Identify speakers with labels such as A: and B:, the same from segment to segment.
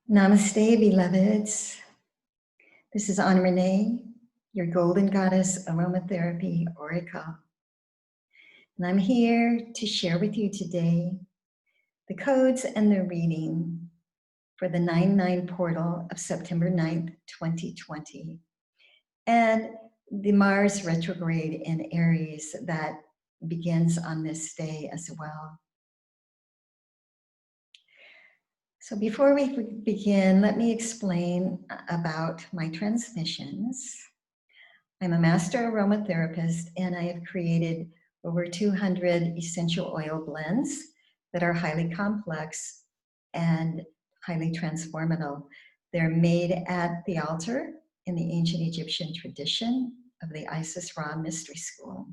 A: Namaste, beloveds. This is Ra-Nae, your golden goddess Aroma-Therapy Oracle. And I'm here to share with you today the codes and the reading for the 9/9 portal of September 9th, 2020, and the Mars Retrograde in Aries that begins on this day as well. So before we begin, let me explain about my transmissions. I'm a master aromatherapist, and I have created over 200 essential oil blends that are highly complex and highly transformational. They're made at the altar in the ancient Egyptian tradition of the IsisRa mystery school.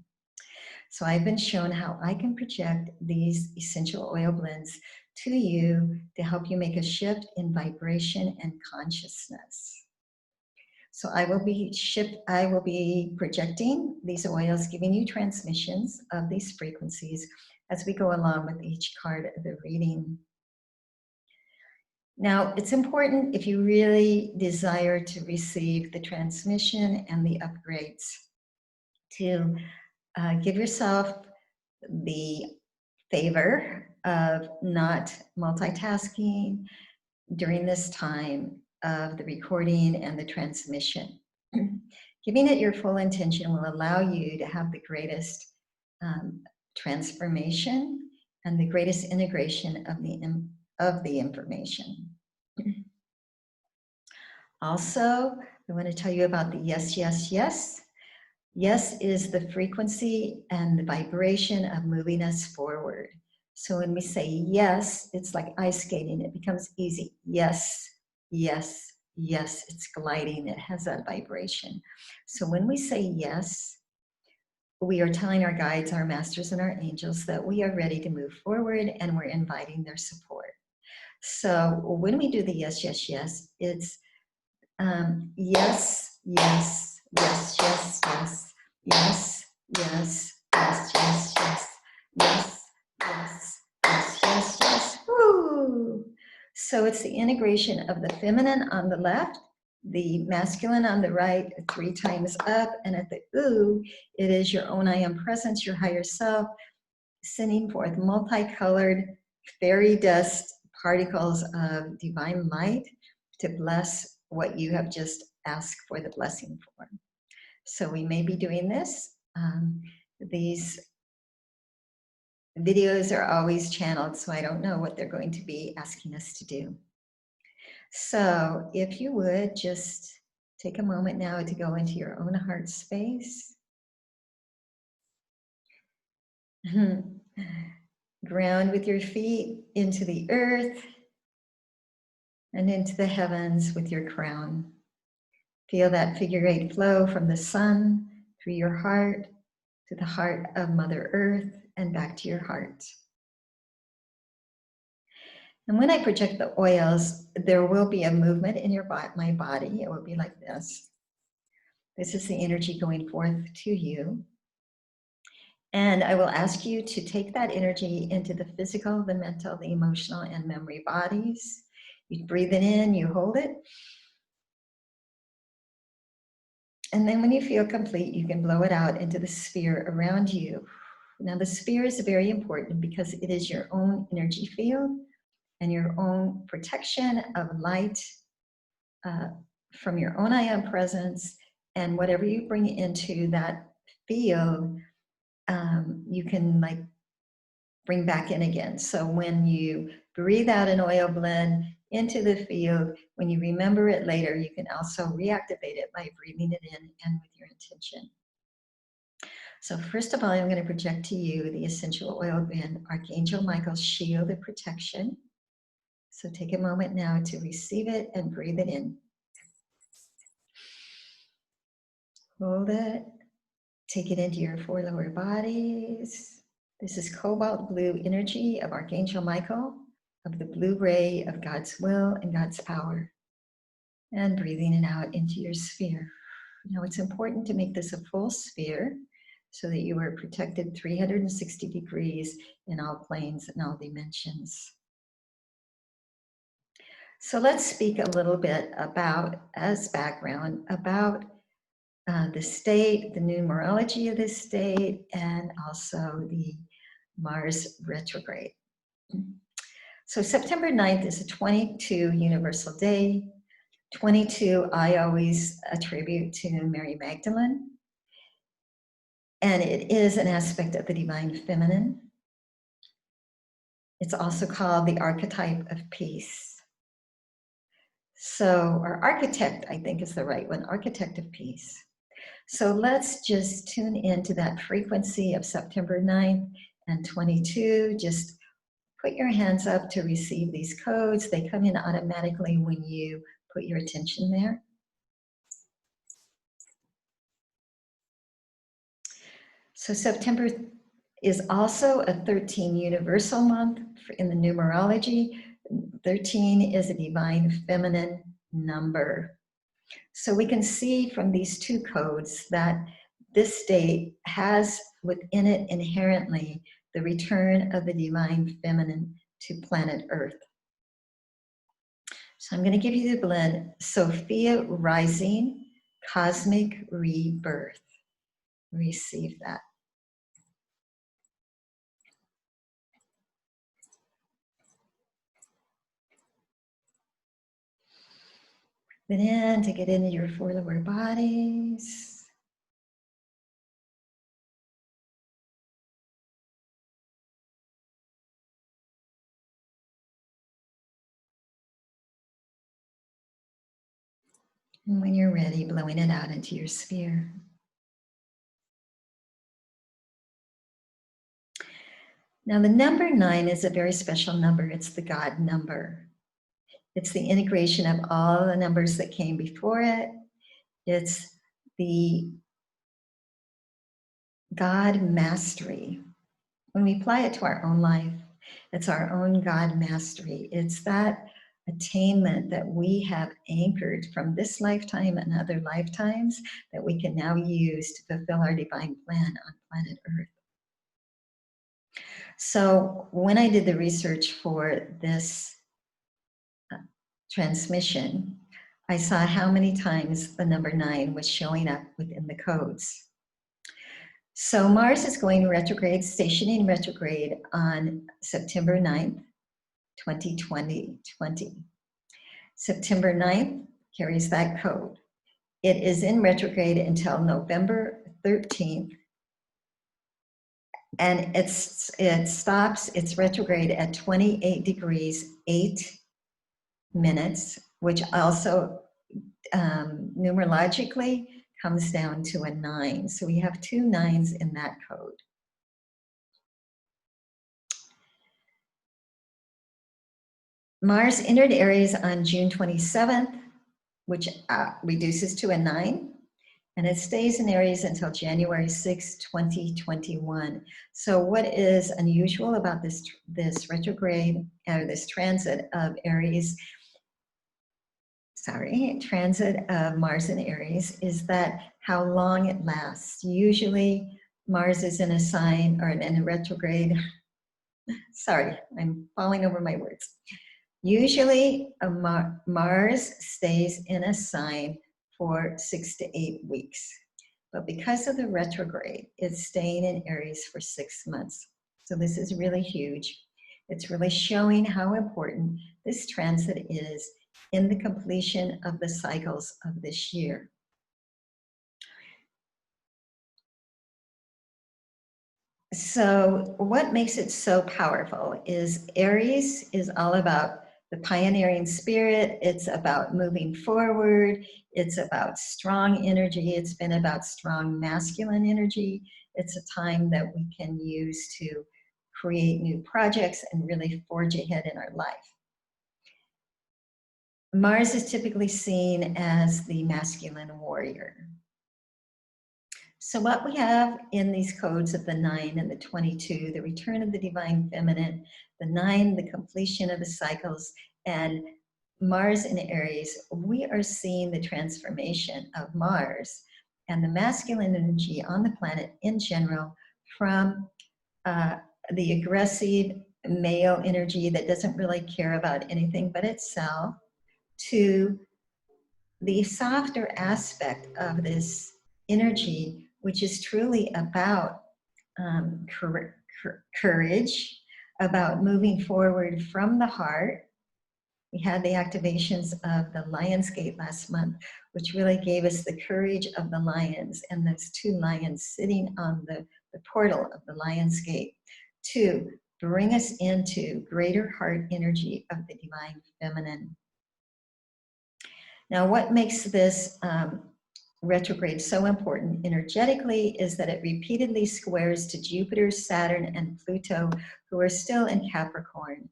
A: So I've been shown how I can project these essential oil blends to you to help you make a shift in vibration and consciousness. So I will be projecting these oils, giving you transmissions of these frequencies as we go along with each card of the reading. Now, it's important, if you really desire to receive the transmission and the upgrades, to give yourself the favor of not multitasking during this time of the recording and the transmission. Giving it your full intention will allow you to have the greatest transformation and the greatest integration of the information. Also, I want to tell you about the yes, yes, yes. Yes is the frequency and the vibration of moving us forward. So when we say yes, it's like ice skating. It becomes easy. Yes, yes, yes. It's gliding. It has that vibration. So when we say yes, we are telling our guides, our masters, and our angels that we are ready to move forward, and we're inviting their support. So when we do the yes, yes, yes, it's yes, yes, yes, yes, yes, yes, yes, yes, yes, yes, yes, yes, yes, yes, yes, woo! So it's the integration of the feminine on the left, the masculine on the right, 3 times up, and at the ooh, it is your own I am presence, your higher self, sending forth multicolored fairy dust particles of divine light to bless what you have just asked for the blessing for. So we may be doing this. These videos are always channeled, so I don't know what they're going to be asking us to do. So if you would just take a moment now to go into your own heart space. Ground with your feet into the earth and into the heavens with your crown. Feel that figure 8 flow from the sun through your heart to the heart of Mother Earth and back to your heart. And when I project the oils, there will be a movement in my body. It will be like this. This is the energy going forth to you. And I will ask you to take that energy into the physical, the mental, the emotional, and memory bodies. You breathe it in, you hold it. And then when you feel complete, you can blow it out into the sphere around you. Now the sphere is very important because it is your own energy field and your own protection of light from your own I am presence, and whatever you bring into that field, you can like bring back in again. So when you breathe out an oil blend into the field, when you remember it later, you can also reactivate it by breathing it in and with your intention. So first of all, I'm going to project to you the essential oil blend, Archangel Michael's shield of protection. So take a moment now to receive it and breathe it in. Hold it. Take it into your 4 lower bodies. This is cobalt blue energy of Archangel Michael, of the blue ray of God's will and God's power. And breathing it out into your sphere. Now it's important to make this a full sphere so that you are protected 360 degrees in all planes and all dimensions. So let's speak a little bit about, as background, about the state, the numerology of this state, and also the Mars retrograde. So September 9th is a 22 universal day. 22 I always attribute to Mary Magdalene. And it is an aspect of the divine feminine. It's also called the archetype of peace. So, or architect, I think is the right one, architect of peace. So let's just tune into that frequency of September 9th and 22. Just put your hands up to receive these codes. They come in automatically when you put your attention there. So September is also a 13 universal month in the numerology. 13 is a divine feminine number. So we can see from these two codes that this state has within it inherently the return of the divine feminine to planet Earth. So I'm going to give you the blend, Sophia Rising, Cosmic Rebirth. Receive that. Then in to get into your four lower bodies. And when you're ready, blowing it out into your sphere. Now the number 9 is a very special number. It's the God number. It's the integration of all the numbers that came before it. It's the God mastery. When we apply it to our own life, it's our own God mastery. It's that attainment that we have anchored from this lifetime and other lifetimes that we can now use to fulfill our divine plan on planet Earth. So when I did the research for this transmission, I saw how many times the number 9 was showing up within the codes. So Mars is going retrograde, stationing retrograde on September 9th, 2020. September 9th carries that code. It is in retrograde until November 13th, and it stops its retrograde at 28 degrees 8 minutes, which also numerologically comes down to a 9. So we have 2 9s in that code. Mars entered Aries on June 27th, which reduces to a 9, and it stays in Aries until January 6, 2021. So what is unusual about this retrograde, or this transit of Aries, transit of Mars in Aries, is that how long it lasts. Usually Mars is in a sign, or in a retrograde. Sorry, I'm falling over my words. Usually Mars stays in a sign for 6 to 8 weeks. But because of the retrograde, it's staying in Aries for 6 months. So this is really huge. It's really showing how important this transit is in the completion of the cycles of this year. So what makes it so powerful is Aries is all about the pioneering spirit. It's about moving forward. It's about strong energy. It's been about strong masculine energy. It's a time that we can use to create new projects and really forge ahead in our life. Mars is typically seen as the masculine warrior. So what we have in these codes of the 9 and the 22, the return of the divine feminine, the 9, the completion of the cycles, and Mars in Aries, we are seeing the transformation of Mars and the masculine energy on the planet in general from the aggressive male energy that doesn't really care about anything but itself, to the softer aspect of this energy, which is truly about courage, about moving forward from the heart. We had the activations of the Lion's Gate last month, which really gave us the courage of the lions, and those two lions sitting on the portal of the Lion's Gate to bring us into greater heart energy of the divine feminine. Now, what makes this retrograde so important energetically is that it repeatedly squares to Jupiter, Saturn, and Pluto, who are still in Capricorn.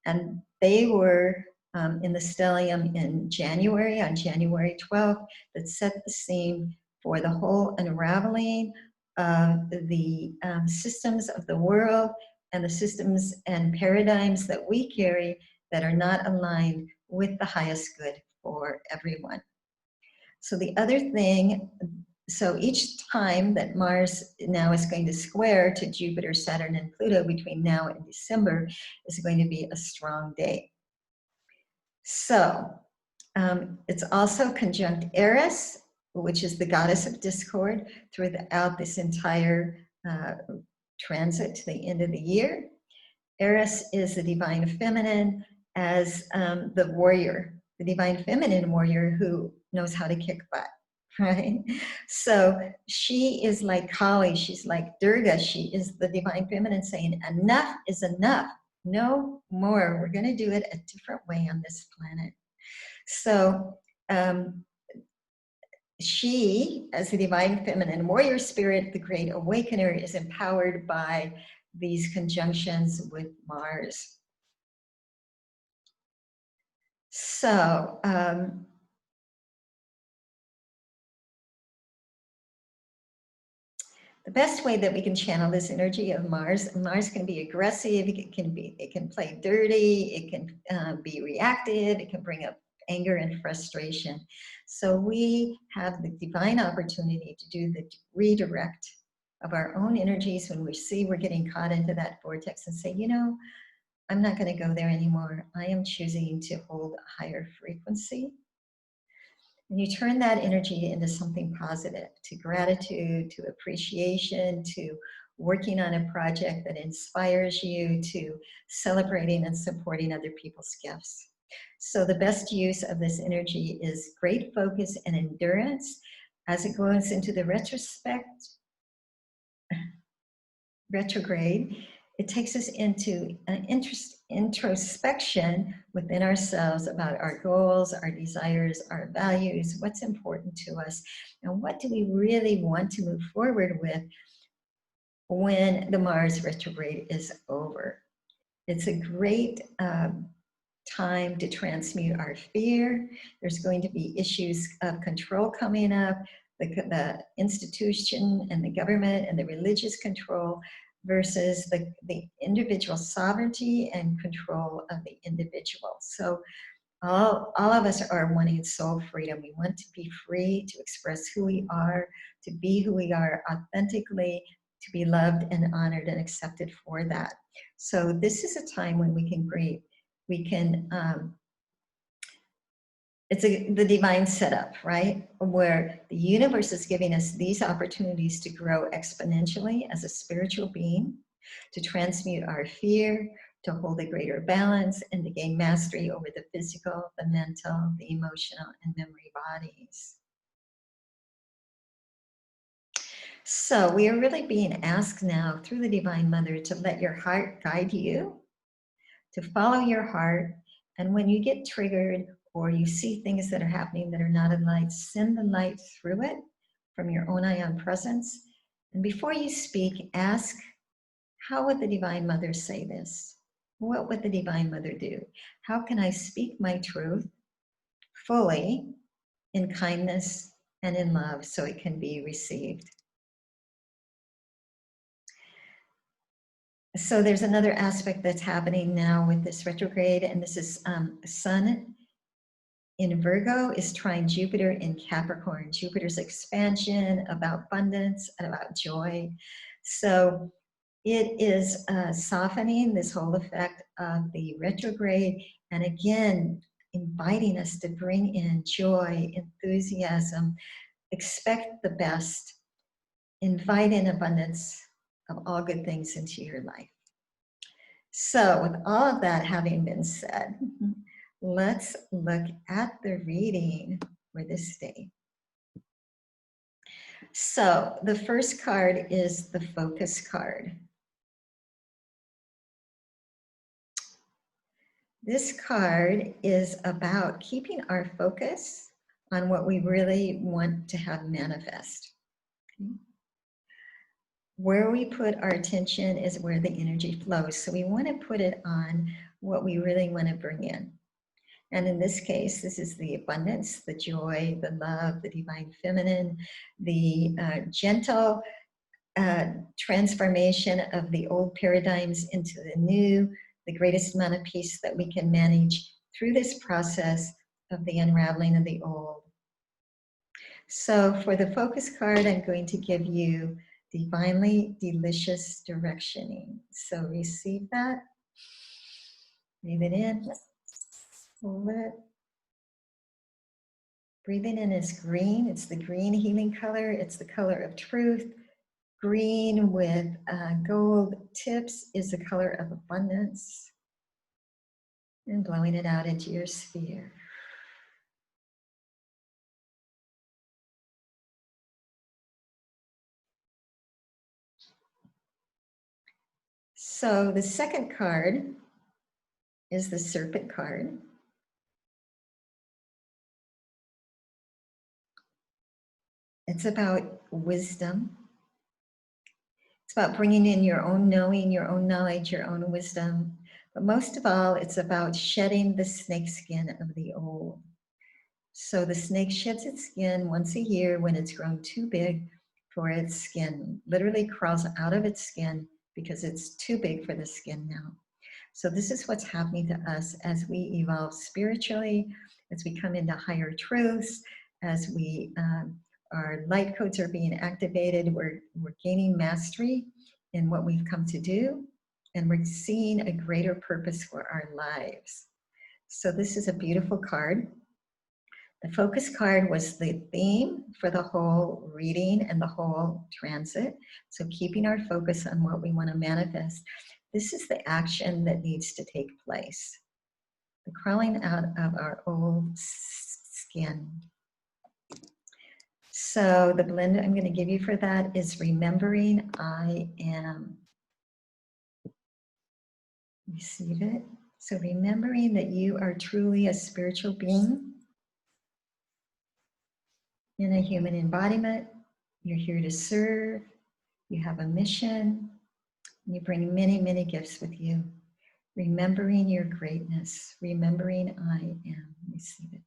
A: And they were in the stellium in January, on January 12th, that set the scene for the whole unraveling of the systems of the world and the systems and paradigms that we carry that are not aligned with the highest good for everyone. So the other thing, so each time that Mars now is going to square to Jupiter, Saturn, and Pluto between now and December is going to be a strong day. So it's also conjunct Eris, which is the goddess of discord, throughout this entire transit to the end of the year. Eris is the divine feminine as the warrior, the divine feminine warrior who knows how to kick butt, right? So she is like Kali, she's like Durga, she is the divine feminine saying, enough is enough, no more, we're gonna do it a different way on this planet. So she, as the divine feminine warrior spirit, the great awakener, is empowered by these conjunctions with Mars. So the best way that we can channel this energy of Mars can be aggressive, it can play dirty, it can be reactive, it can bring up anger and frustration. So we have the divine opportunity to do the redirect of our own energies when we see we're getting caught into that vortex and say, you know, I'm not going to go there anymore. I am choosing to hold a higher frequency. And you turn that energy into something positive, to gratitude, to appreciation, to working on a project that inspires you, to celebrating and supporting other people's gifts. So the best use of this energy is great focus and endurance as it goes into the retrograde. It takes us into an introspection within ourselves about our goals, our desires, our values, what's important to us, and what do we really want to move forward with when the Mars retrograde is over. It's a great time to transmute our fear. There's going to be issues of control coming up, the institution and the government and the religious control versus the individual sovereignty and control of the individual. So all of us are wanting soul freedom. We want to be free to express who we are, to be who we are authentically, to be loved and honored and accepted for that. So this is a time when we can it's the divine setup, right? Where the universe is giving us these opportunities to grow exponentially as a spiritual being, to transmute our fear, to hold a greater balance, and to gain mastery over the physical, the mental, the emotional, and memory bodies. So we are really being asked now through the Divine Mother to let your heart guide you, to follow your heart, and when you get triggered or you see things that are happening that are not in light, send the light through it from your own ion presence. And before you speak, ask, how would the Divine Mother say this? What would the Divine Mother do? How can I speak my truth fully in kindness and in love so it can be received? So there's another aspect that's happening now with this retrograde, and this is Sun in Virgo is trine Jupiter in Capricorn. Jupiter's expansion, about abundance, and about joy. So it is softening this whole effect of the retrograde. And again, inviting us to bring in joy, enthusiasm, expect the best, invite in abundance of all good things into your life. So with all of that having been said, let's look at the reading for this day. So the first card is the focus card. This card is about keeping our focus on what we really want to have manifest. Okay? Where we put our attention is where the energy flows. So we want to put it on what we really want to bring in. And in this case, this is the abundance, the joy, the love, the divine feminine, the gentle transformation of the old paradigms into the new, the greatest amount of peace that we can manage through this process of the unraveling of the old. So for the focus card, I'm going to give you divinely delicious directioning. So receive that. Breathe it in. Hold it. Breathing in is green. It's the green healing color. It's the color of truth. Green with gold tips is the color of abundance. And blowing it out into your sphere. So the second card is the serpent card. It's about wisdom. It's about bringing in your own knowing, your own knowledge, your own wisdom. But most of all, it's about shedding the snakeskin of the old. So the snake sheds its skin once a year when it's grown too big for its skin. Literally crawls out of its skin because it's too big for the skin now. So this is what's happening to us as we evolve spiritually, as we come into higher truths, as we our light codes are being activated. We're gaining mastery in what we've come to do, and we're seeing a greater purpose for our lives. So this is a beautiful card. The focus card was the theme for the whole reading and the whole transit. So keeping our focus on what we want to manifest. This is the action that needs to take place. The crawling out of our old skin. So the blend I'm going to give you for that is remembering I am. Receive it. So remembering that you are truly a spiritual being in a human embodiment. You're here to serve. You have a mission. You bring many, many gifts with you. Remembering your greatness. Remembering I am. Receive it.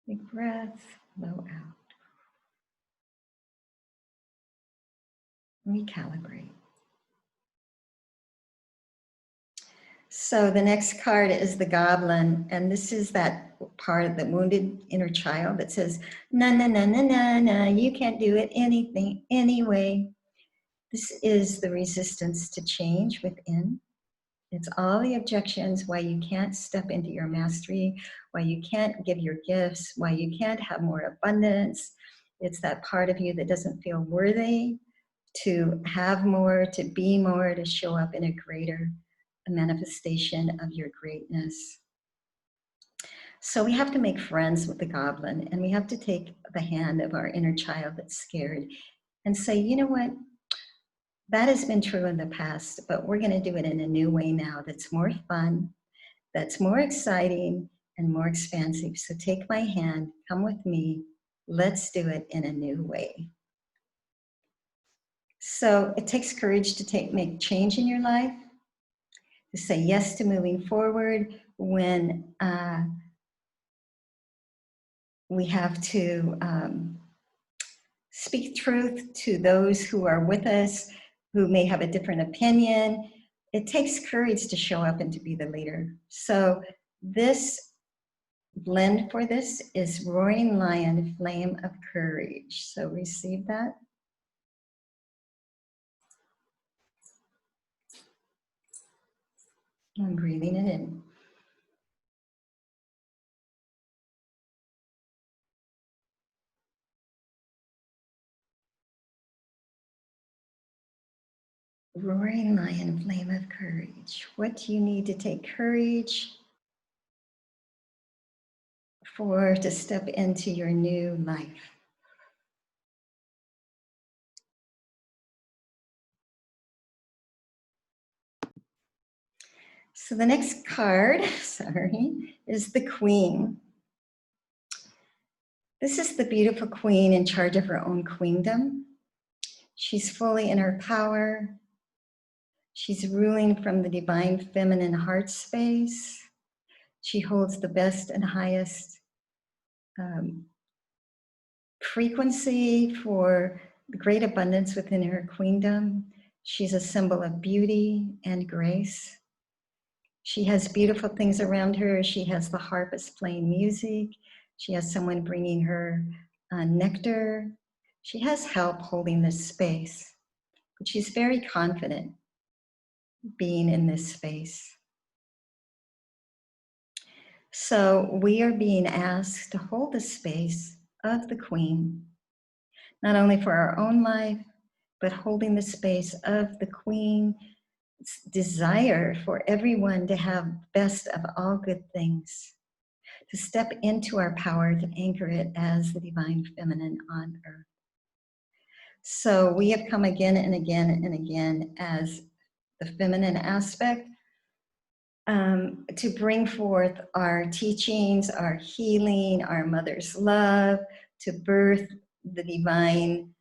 A: Big breath. Blow out. Recalibrate. So the next card is the goblin, and this is that part of the wounded inner child that says, na, na, na, na, na, na, you can't do it anything anyway. This is the resistance to change within. It's all the objections why you can't step into your mastery, why you can't give your gifts, why you can't have more abundance. It's that part of you that doesn't feel worthy to have more, to be more, to show up in a greater manifestation of your greatness. So we have to make friends with the goblin, and we have to take the hand of our inner child that's scared and say, you know what? That has been true in the past, but we're going to do it in a new way now that's more fun, that's more exciting, and more expansive. So take my hand, come with me, let's do it in a new way. So it takes courage to make change in your life, to say yes to moving forward when we have to speak truth to those who are with us, who may have a different opinion. It takes courage to show up and to be the leader. So this blend for this is Roaring Lion, Flame of Courage. So receive that. I'm breathing it in. Roaring lion, flame of courage. What do you need to take courage for to step into your new life? So the next card, sorry, is the Queen. This is the beautiful queen in charge of her own queendom. She's fully in her power. She's ruling from the divine feminine heart space. She holds the best and highest frequency for the great abundance within her queendom. She's a symbol of beauty and grace. She has beautiful things around her. She has the harpist playing music. She has someone bringing her nectar. She has help holding this space, but she's very confident being in this space. So we are being asked to hold the space of the Queen, not only for our own life, but holding the space of the Queen's desire for everyone to have best of all good things, to step into our power, to anchor it as the divine feminine on earth. So we have come again and again and again as the feminine aspect to bring forth our teachings, our healing, our mother's love, to birth the divine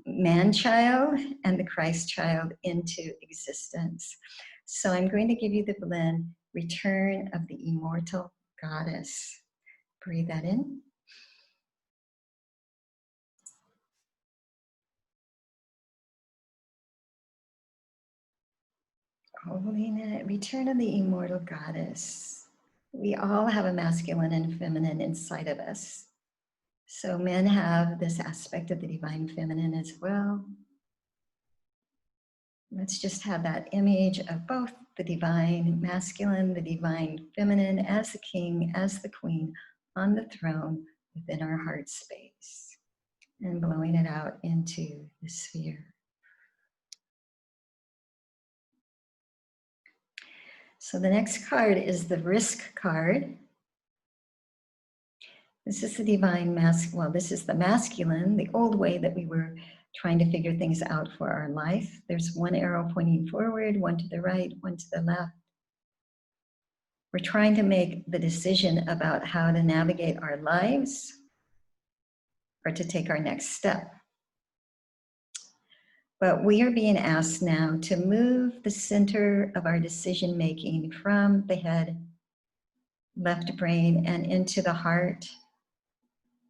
A: man-child and the Christ-child into existence. So I'm going to give you the blend, Return of the Immortal Goddess. Breathe that in. Holding it, Return of the Immortal Goddess. We all have a masculine and feminine inside of us. So men have this aspect of the divine feminine as well. Let's just have that image of both the divine masculine, the divine feminine, as the king, as the queen, on the throne within our heart space, and blowing it out into the sphere. So the next card is the Risk card. This is the divine well, this is the masculine, the old way that we were trying to figure things out for our life. There's one arrow pointing forward, one to the right, one to the left. We're trying to make the decision about how to navigate our lives or to take our next step. But we are being asked now to move the center of our decision making from the head, left brain, and into the heart,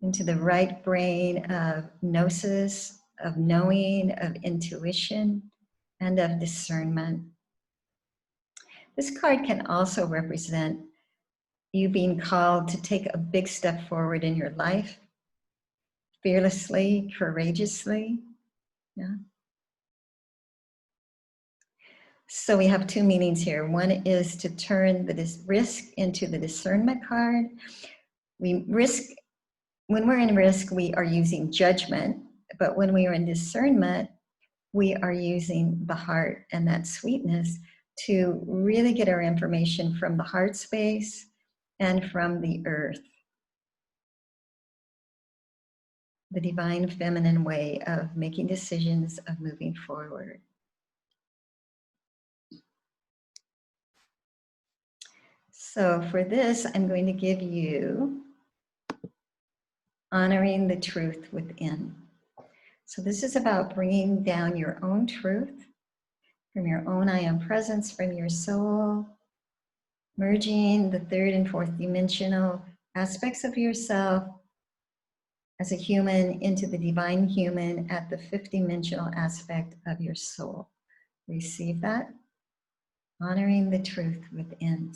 A: into the right brain of gnosis, of knowing, of intuition, and of discernment. This card can also represent you being called to take a big step forward in your life, fearlessly, courageously. Yeah. So we have two meanings here. One is to turn the risk into the discernment card. When we're in risk, we are using judgment, but when we are in discernment, we are using the heart and that sweetness to really get our information from the heart space and from the earth. The divine feminine way of making decisions, of moving forward. So for this, I'm going to give you Honoring the Truth Within. So this is about bringing down your own truth from your own I am presence, from your soul, merging the third and fourth dimensional aspects of yourself as a human into the divine human at the fifth dimensional aspect of your soul. Receive that. Honoring the truth within.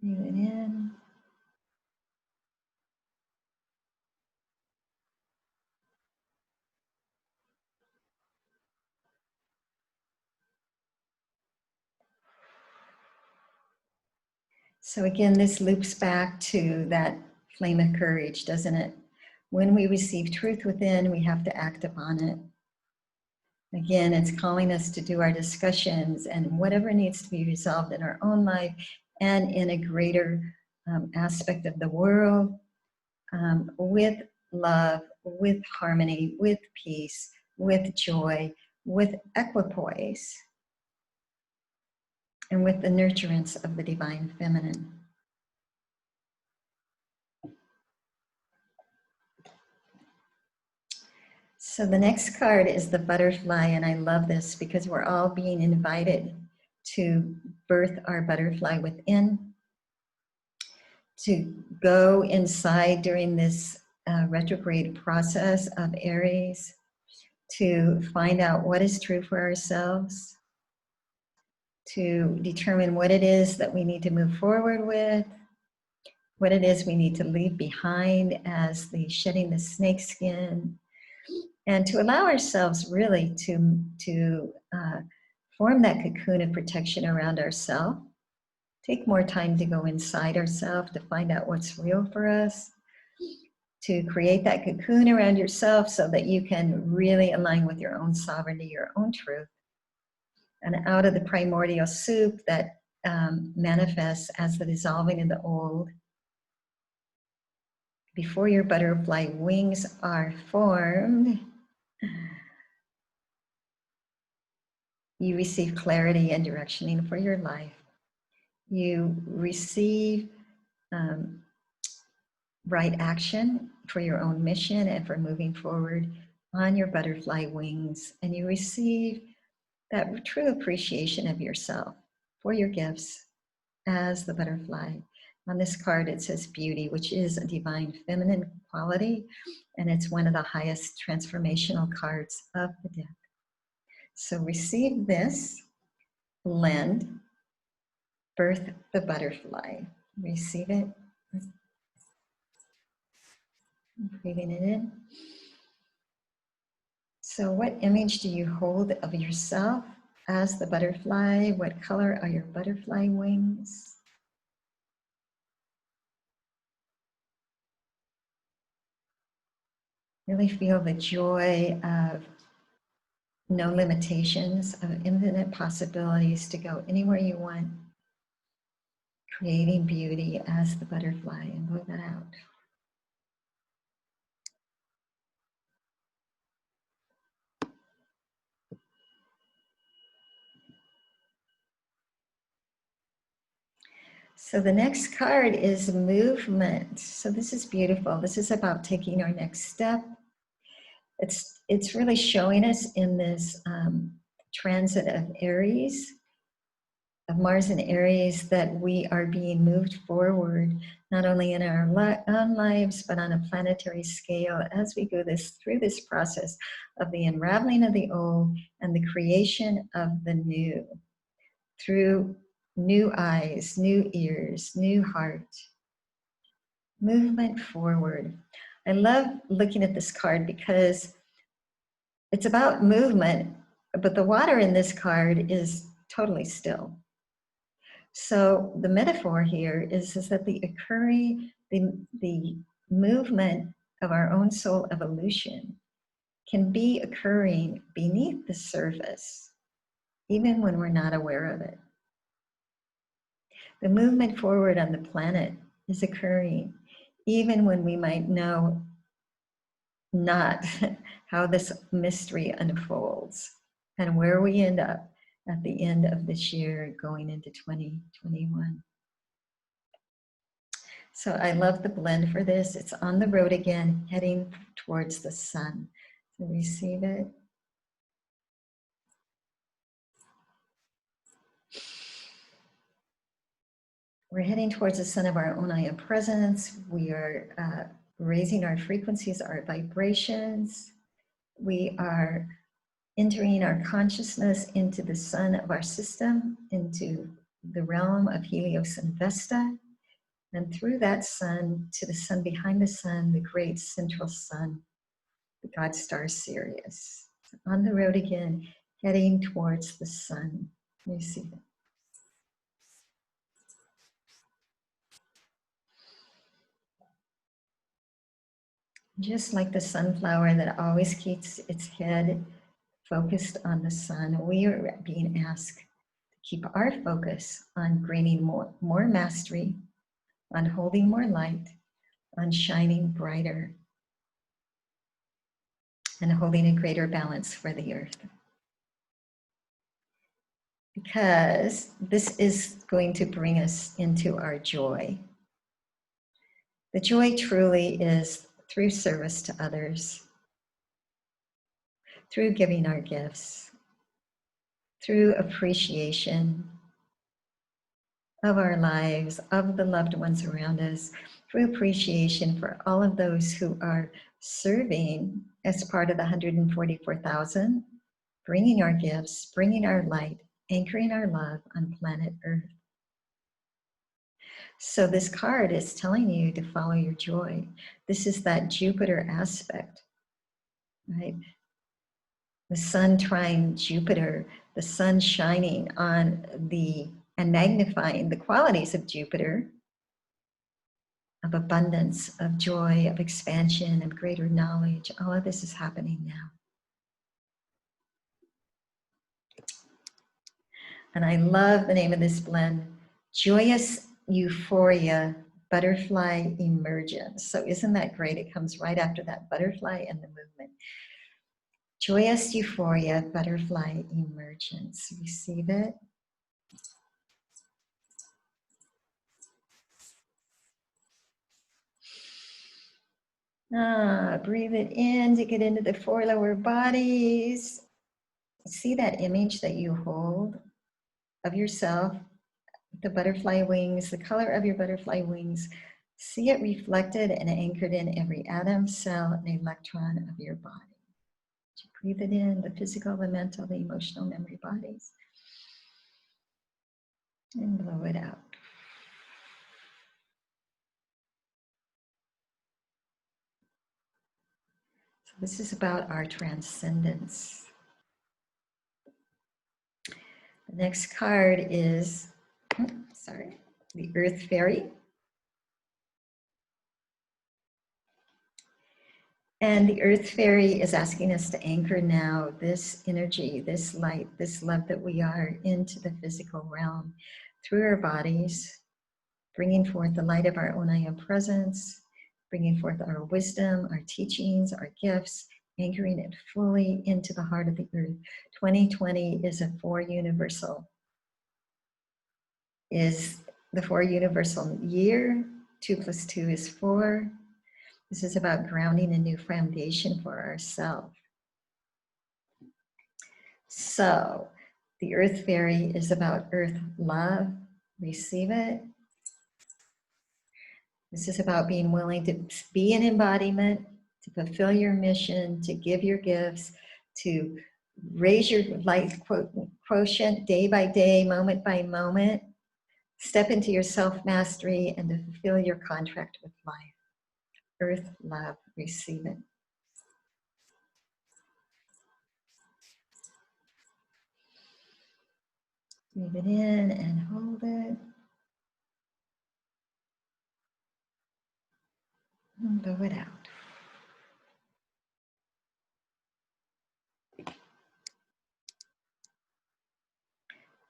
A: Breathe it in. So again, this loops back to that flame of courage, doesn't it? When we receive truth within, we have to act upon it. Again, it's calling us to do our discussions and whatever needs to be resolved in our own life and in a greater aspect of the world, with love, with harmony, with peace, with joy, with equipoise, and with the nurturance of the divine feminine. So the next card is the butterfly, and I love this because we're all being invited to birth our butterfly within, to go inside during this retrograde process of Aries, to find out what is true for ourselves, to determine what it is that we need to move forward with, what it is we need to leave behind as the shedding the snakeskin, and to allow ourselves really to form that cocoon of protection around ourselves. Take more time to go inside ourselves to find out what's real for us, to create that cocoon around yourself so that you can really align with your own sovereignty, your own truth. And out of the primordial soup that manifests as the dissolving of the old, before your butterfly wings are formed, you receive clarity and directioning for your life. You receive right action for your own mission and for moving forward on your butterfly wings. And you receive that true appreciation of yourself for your gifts as the butterfly. On this card, it says beauty, which is a divine feminine quality, and it's one of the highest transformational cards of the deck. So receive this, blend, birth the butterfly. Receive it. Breathing it in. So what image do you hold of yourself as the butterfly? What color are your butterfly wings? Really feel the joy of no limitations, of infinite possibilities to go anywhere you want, creating beauty as the butterfly, and blow that out. So the next card is movement. So this is beautiful. This is about taking our next step. It's really showing us in this transit of Aries, of Mars and Aries, that we are being moved forward, not only in our own lives, but on a planetary scale as we go through this process of the unraveling of the old and the creation of the new, through new eyes, new ears, new heart. Movement forward. I love looking at this card because it's about movement, but the water in this card is totally still. So the metaphor here is that the movement of our own soul evolution can be occurring beneath the surface, even when we're not aware of it. The movement forward on the planet is occurring, even when we might know not how this mystery unfolds and where we end up at the end of this year going into 2021. So I love the blend for this. It's on the road again, heading towards the sun. So receive it. We're heading towards the sun of our own I am presence. We are raising our frequencies, our vibrations. We are entering our consciousness into the sun of our system, into the realm of Helios and Vesta, and through that sun to the sun behind the sun, the great central sun, the God star Sirius. So on the road again, heading towards the sun. Receive it. Just like the sunflower that always keeps its head focused on the sun, we are being asked to keep our focus on gaining more mastery, on holding more light, on shining brighter, and holding a greater balance for the earth. Because this is going to bring us into our joy. The joy truly is through service to others, through giving our gifts, through appreciation of our lives, of the loved ones around us, through appreciation for all of those who are serving as part of the 144,000, bringing our gifts, bringing our light, anchoring our love on planet Earth. So this card is telling you to follow your joy. This is that Jupiter aspect, right? The sun trine Jupiter, the sun shining on and magnifying the qualities of Jupiter, of abundance, of joy, of expansion, of greater knowledge. All of this is happening now. And I love the name of this blend, Joyous Euphoria Butterfly Emergence. So isn't that great? It comes right after that butterfly and the movement. Joyous Euphoria Butterfly Emergence. Receive it. Breathe it in to get into the four lower bodies. See that image that you hold of yourself, the butterfly wings, the color of your butterfly wings. See it reflected and anchored in every atom, cell, and electron of your body. Breathe it in, the physical, the mental, the emotional memory bodies. And blow it out. So this is about our transcendence. The next card is, the Earth Fairy. And the Earth Fairy is asking us to anchor now this energy, this light, this love that we are into the physical realm through our bodies, bringing forth the light of our own I am presence, bringing forth our wisdom, our teachings, our gifts, anchoring it fully into the heart of the earth. 2020 is the four universal year. 2 + 2 is 4. This is about grounding a new foundation for ourselves. So the Earth Fairy is about earth love. Receive it. This is about being willing to be an embodiment, to fulfill your mission, to give your gifts, to raise your light quotient day by day, moment by moment, step into your self-mastery, and to fulfill your contract with life. Earth love, receive it. Breathe it in and hold it. And blow it out.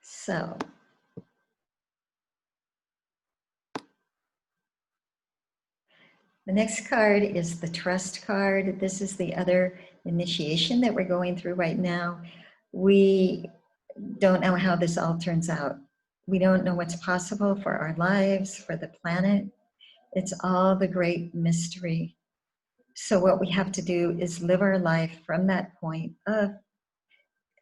A: So, the next card is the Trust card. This is the other initiation that we're going through right now. We don't know how this all turns out. We don't know what's possible for our lives, for the planet. It's all the great mystery. So what we have to do is live our life from that point of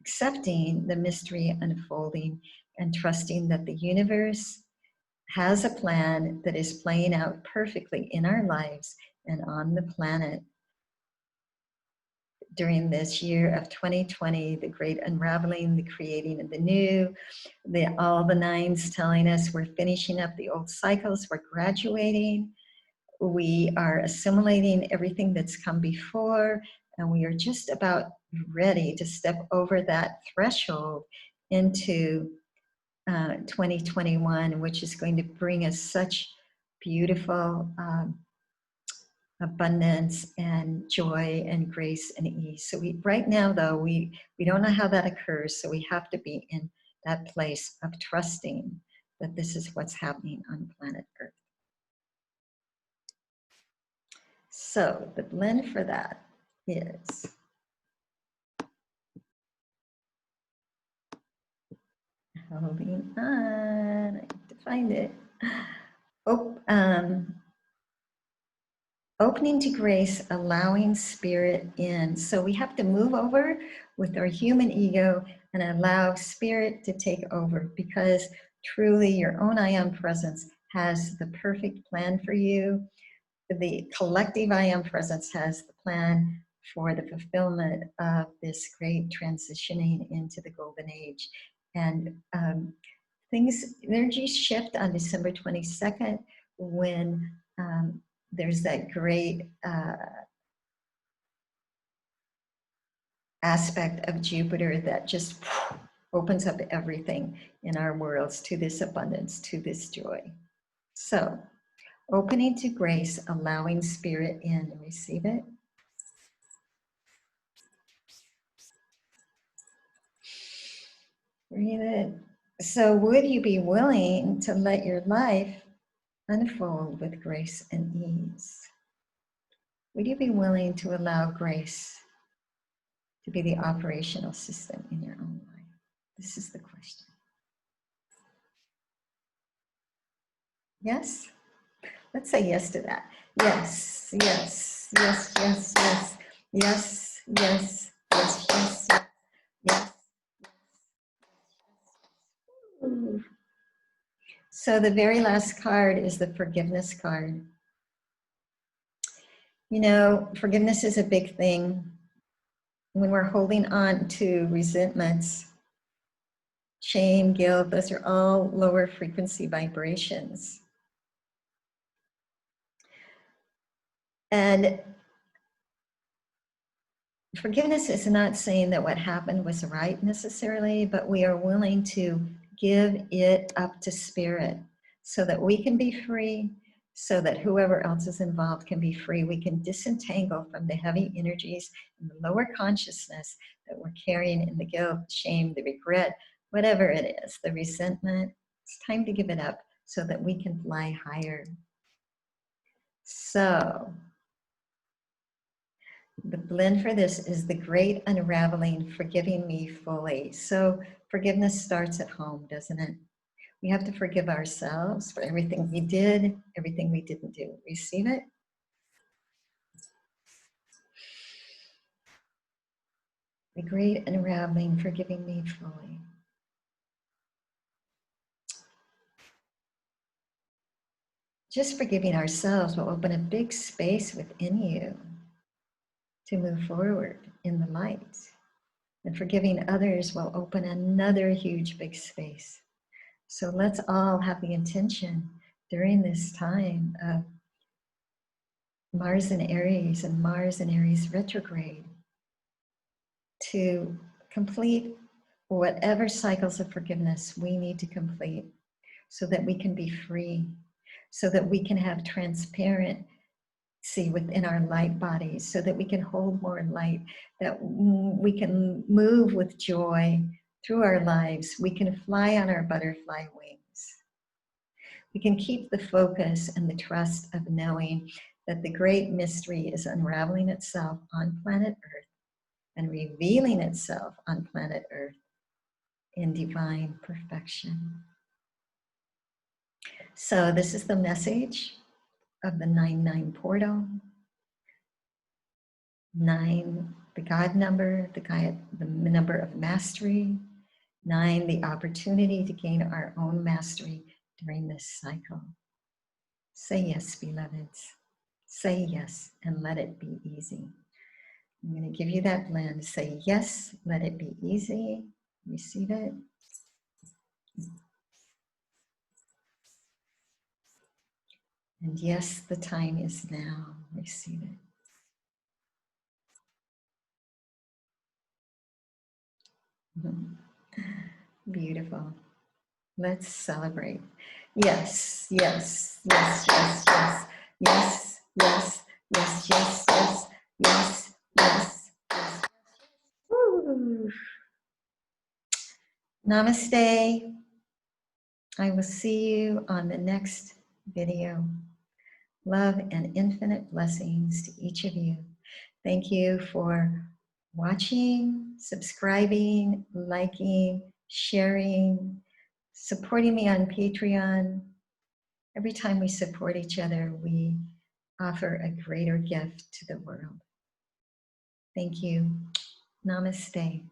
A: accepting the mystery unfolding and trusting that the universe has a plan that is playing out perfectly in our lives and on the planet. During this year of 2020, the great unraveling, the creating of the new, all the nines telling us we're finishing up the old cycles, we're graduating, we are assimilating everything that's come before, and we are just about ready to step over that threshold into 2021, which is going to bring us such beautiful abundance and joy and grace and ease. So right now though, we don't know how that occurs, so we have to be in that place of trusting that this is what's happening on planet Earth. So the blend for that is holding on, I have to find it. Opening to grace, allowing spirit in. So we have to move over with our human ego and allow spirit to take over, because truly your own I Am presence has the perfect plan for you. The collective I Am presence has the plan for the fulfillment of this great transitioning into the golden age. And energies shift on December 22nd when there's that great aspect of Jupiter that just opens up everything in our worlds to this abundance, to this joy. So, opening to grace, allowing spirit in. Receive it. Breathe it. So, would you be willing to let your life unfold with grace and ease? Would you be willing to allow grace to be the operational system in your own life? This is the question. Yes? Let's say yes to that. Yes, yes, yes, yes, yes, yes, yes, yes, yes, yes, yes. Ooh. So the very last card is the forgiveness card. You know, forgiveness is a big thing. When we're holding on to resentments, shame, guilt, those are all lower frequency vibrations. And forgiveness is not saying that what happened was right necessarily, but we are willing to give it up to spirit so that we can be free, so that whoever else is involved can be free. We can disentangle from the heavy energies and the lower consciousness that we're carrying in the guilt, shame, the regret, whatever it is, the resentment. It's time to give it up so that we can fly higher. So, the blend for this is the great unraveling, forgiving me fully. So forgiveness starts at home, doesn't it? We have to forgive ourselves for everything we did, everything we didn't do. Receive it. The great unraveling, forgiving me fully. Just forgiving ourselves will open a big space within you to move forward in the light. And forgiving others will open another huge big space. So let's all have the intention during this time of Mars in Aries and Mars in Aries retrograde to complete whatever cycles of forgiveness we need to complete so that we can be free, so that we can have transparency within our light bodies, so that we can hold more light, that we can move with joy through our lives. We can fly on our butterfly wings. We can keep the focus and the trust of knowing that the great mystery is unraveling itself on planet Earth and revealing itself on planet Earth in divine perfection. So this is the message of the 9-9 portal. 9, the God number, the number of mastery. 9, the opportunity to gain our own mastery during this cycle. Say yes, beloveds. Say yes and let it be easy. I'm going to give you that blend. Say yes, let it be easy. Receive it. And yes, the time is now. Receive it. Beautiful. Let's celebrate. Yes, yes, yes, yes, yes, yes, yes, Yes, yes, yes, yes, yes, yes. Woo. Namaste. I will see you on the next video. Love and infinite blessings to each of you. Thank you for watching, subscribing, liking, sharing, supporting me on Patreon. Every time we support each other, we offer a greater gift to the world. Thank you. Namaste.